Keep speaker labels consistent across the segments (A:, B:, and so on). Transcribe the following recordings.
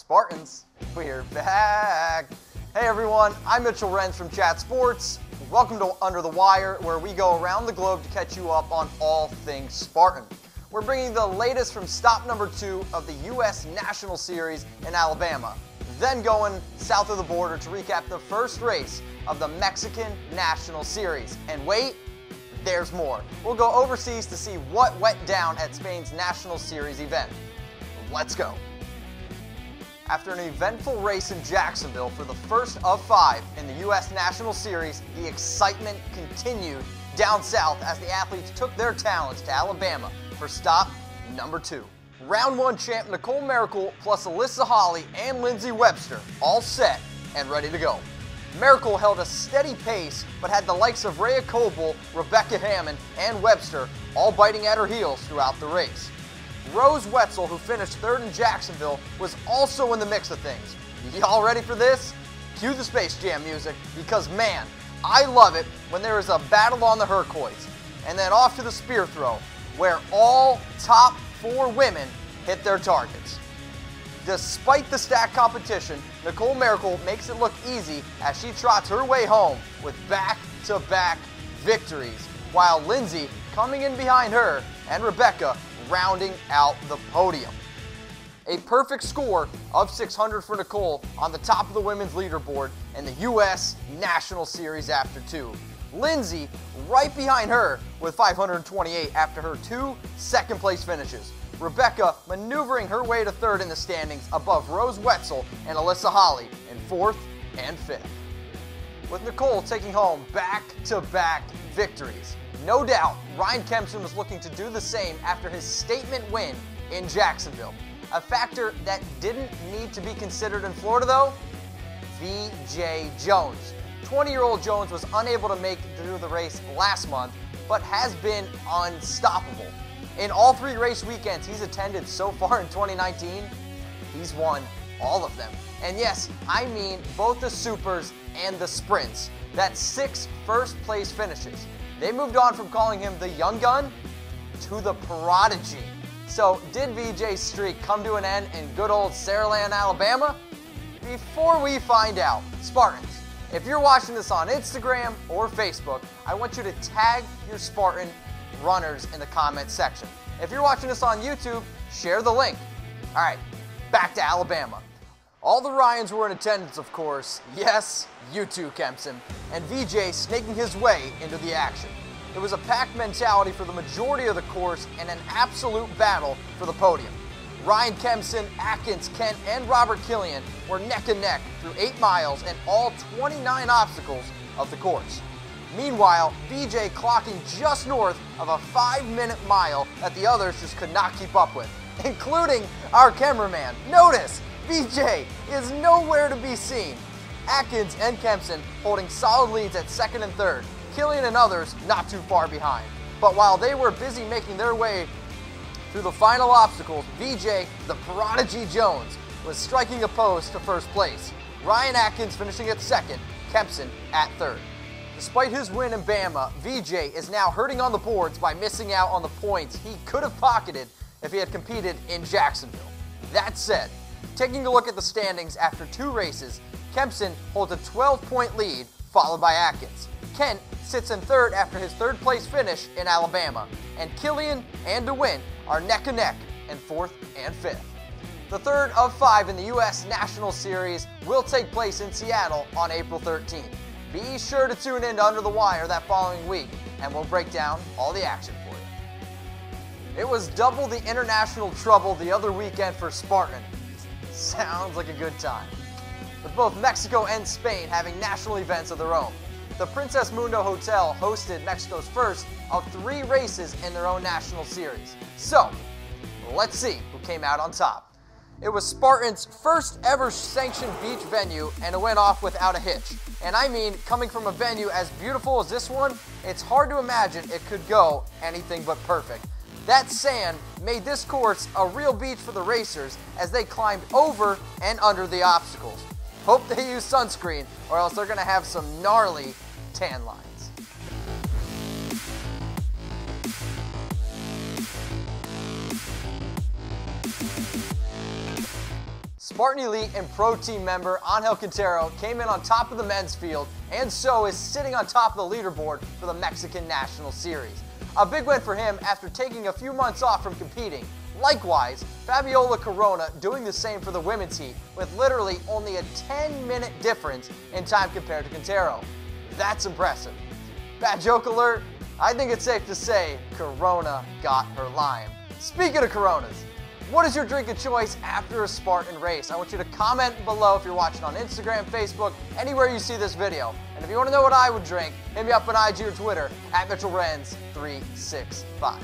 A: Spartans, we're back. Hey everyone, I'm Mitchell Renz from Chat Sports. Welcome to Under the Wire, where we go around the globe to catch you up on all things Spartan. We're bringing the latest from stop number 2 of the U.S. National Series in Alabama, then going south of the border to recap the first race of the Mexican National Series. And wait, there's more. We'll go overseas to see what went down at Spain's National Series event. Let's go. After an eventful race in Jacksonville for the first of 5 in the U.S. National Series, the excitement continued down south as the athletes took their talents to Alabama for stop number 2. Round 1 champ Nicole Mericle plus Alyssa Holly and Lindsay Webster all set and ready to go. Mericle held a steady pace but had the likes of Rhea Coble, Rebecca Hammond, and Webster all biting at her heels throughout the race. Rose Wetzel, who finished 3rd in Jacksonville, was also in the mix of things. Y'all ready for this? Cue the Space Jam music, because man, I love it when there is a battle on the Hercois. And then off to the spear throw, where all top 4 women hit their targets. Despite the stacked competition, Nicole Mericle makes it look easy as she trots her way home with back-to-back victories, while Lindsay coming in behind her and Rebecca rounding out the podium. A perfect score of 600 for Nicole on the top of the women's leaderboard in the U.S. National Series after 2. Lindsay right behind her with 528 after her 2 second-place finishes. Rebecca maneuvering her way to 3rd in the standings above Rose Wetzel and Alyssa Holly in 4th and 5th. With Nicole taking home back-to-back victories. No doubt, Ryan Kempson was looking to do the same after his statement win in Jacksonville. A factor that didn't need to be considered in Florida though, Veejay Jones. 20-year-old Jones was unable to make it through the race last month, but has been unstoppable. In all 3 race weekends he's attended so far in 2019, he's won all of them. And yes, I mean both the supers and the sprints. That's 6 first-place finishes. They moved on from calling him the young gun to the prodigy. So did Veejay's streak come to an end in good old Saraland, Alabama? Before we find out, Spartans, if you're watching this on Instagram or Facebook, I want you to tag your Spartan runners in the comments section. If you're watching this on YouTube, share the link. All right, back to Alabama. All the Ryans were in attendance, of course. Yes, you too, Kempson. And Veejay snaking his way into the action. It was a packed mentality for the majority of the course and an absolute battle for the podium. Ryan Kempson, Atkins, Kent, and Robert Killian were neck and neck through 8 miles and all 29 obstacles of the course. Meanwhile, Veejay clocking just north of a 5-minute mile that the others just could not keep up with, including our cameraman. Notice, Veejay is nowhere to be seen. Atkins and Kempson holding solid leads at 2nd and 3rd, Killian and others not too far behind. But while they were busy making their way through the final obstacles, Veejay, the Prodigy Jones, was striking a pose to 1st place. Ryan Atkins finishing at 2nd, Kempson at 3rd. Despite his win in Bama, Veejay is now hurting on the boards by missing out on the points he could have pocketed if he had competed in Jacksonville. That said, taking a look at the standings after 2 races, Kempson holds a 12-point lead, followed by Atkins. Kent sits in 3rd after his 3rd-place finish in Alabama, and Killian and DeWint are neck and neck in 4th and 5th. The 3rd of 5 in the U.S. National Series will take place in Seattle on April 13th. Be sure to tune in to Under the Wire that following week, and we'll break down all the action for you. It was double the international trouble the other weekend for Spartan. Sounds like a good time. With both Mexico and Spain having national events of their own. The Princess Mundo Hotel hosted Mexico's first of 3 races in their own national series. So, let's see who came out on top. It was Spartan's first ever sanctioned beach venue, and it went off without a hitch. And I mean, coming from a venue as beautiful as this one, it's hard to imagine it could go anything but perfect. That sand made this course a real beach for the racers as they climbed over and under the obstacles. Hope they use sunscreen or else they're going to have some gnarly tan lines. Spartan Elite and Pro Team member Angel Quintero came in on top of the men's field and so is sitting on top of the leaderboard for the Mexican National Series. A big win for him after taking a few months off from competing. Likewise, Fabiola Corona doing the same for the women's heat with literally only a 10-minute difference in time compared to Quintero. That's impressive. Bad joke alert? I think it's safe to say Corona got her lime. Speaking of Coronas, what is your drink of choice after a Spartan race? I want you to comment below if you're watching on Instagram, Facebook, anywhere you see this video. And if you want to know what I would drink, hit me up on IG or Twitter at Mitchell Renz 365.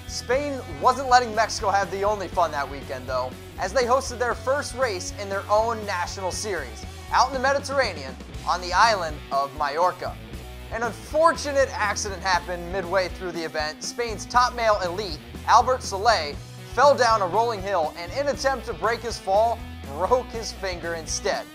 A: Spain wasn't letting Mexico have the only fun that weekend though, as they hosted their first race in their own national series, out in the Mediterranean on the island of Mallorca. An unfortunate accident happened midway through the event. Spain's top male elite, SOLEY, fell down a rolling hill and in an attempt to break his fall, broke his finger instead.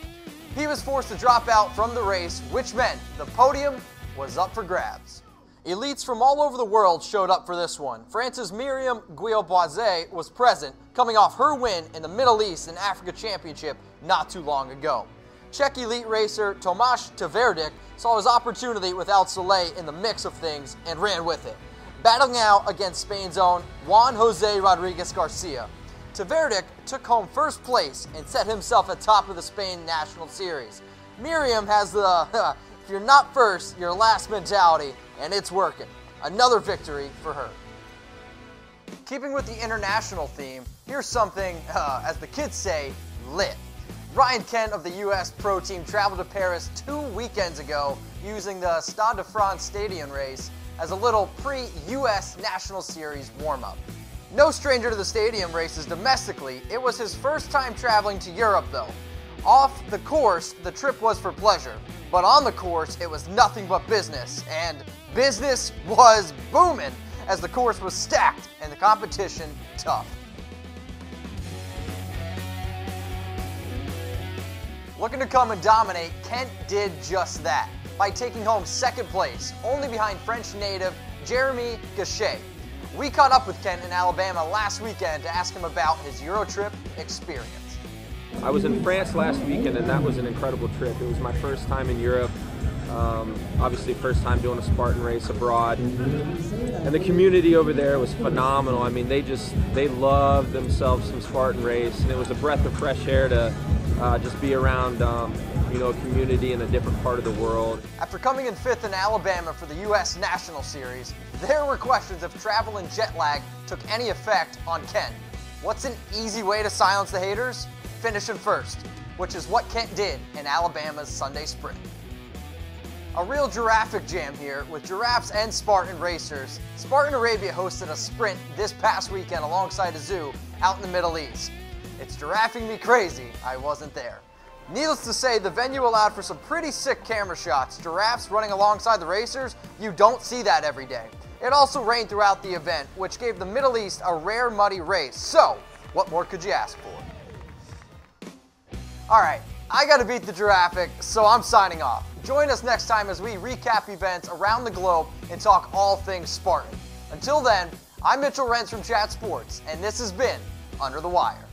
A: He was forced to drop out from the race, which meant the podium was up for grabs. Elites from all over the world showed up for this one. France's Myriam Guillaume-Boisset was present, coming off her win in the Middle East and Africa Championship not too long ago. Czech elite racer Tomáš Tvrdik saw his opportunity with SOLEY in the mix of things and ran with it, battling out against Spain's own Juan José Rodríguez Garcia. Tvrdik took home first place and set himself atop of the Spain National Series. Myriam has the if you're not first, you're last mentality, and it's working. Another victory for her. Keeping with the international theme, here's something, as the kids say, lit. Ryan Kent of the U.S. Pro Team traveled to Paris 2 weekends ago using the Stade de France Stadium race as a little pre-U.S. National Series warm-up. No stranger to the stadium races domestically, it was his first time traveling to Europe though. Off the course, the trip was for pleasure, but on the course, it was nothing but business, and business was booming as the course was stacked and the competition tough. Looking to come and dominate, Kent did just that by taking home second place, only behind French native Jeremy Gachet. We caught up with Kent in Alabama last weekend to ask him about his Eurotrip experience.
B: I was in France last weekend and that was an incredible trip. It was my first time in Europe, obviously first time doing a Spartan race abroad. And the community over there was phenomenal. I mean, they loved themselves some Spartan race, and it was a breath of fresh air to just be around a community in a different part of the world.
A: After coming in 5th in Alabama for the U.S. National Series, there were questions if travel and jet lag took any effect on Kent. What's an easy way to silence the haters? Finishing first, which is what Kent did in Alabama's Sunday Sprint. A real giraffic jam here with giraffes and Spartan racers. Spartan Arabia hosted a sprint this past weekend alongside a zoo out in the Middle East. It's giraffing me crazy, I wasn't there. Needless to say, the venue allowed for some pretty sick camera shots. Giraffes running alongside the racers, you don't see that every day. It also rained throughout the event, which gave the Middle East a rare muddy race. So, what more could you ask for? Alright, I gotta beat the giraffic, so I'm signing off. Join us next time as we recap events around the globe and talk all things Spartan. Until then, I'm Mitchell Renz from Chat Sports, and this has been Under the Wire.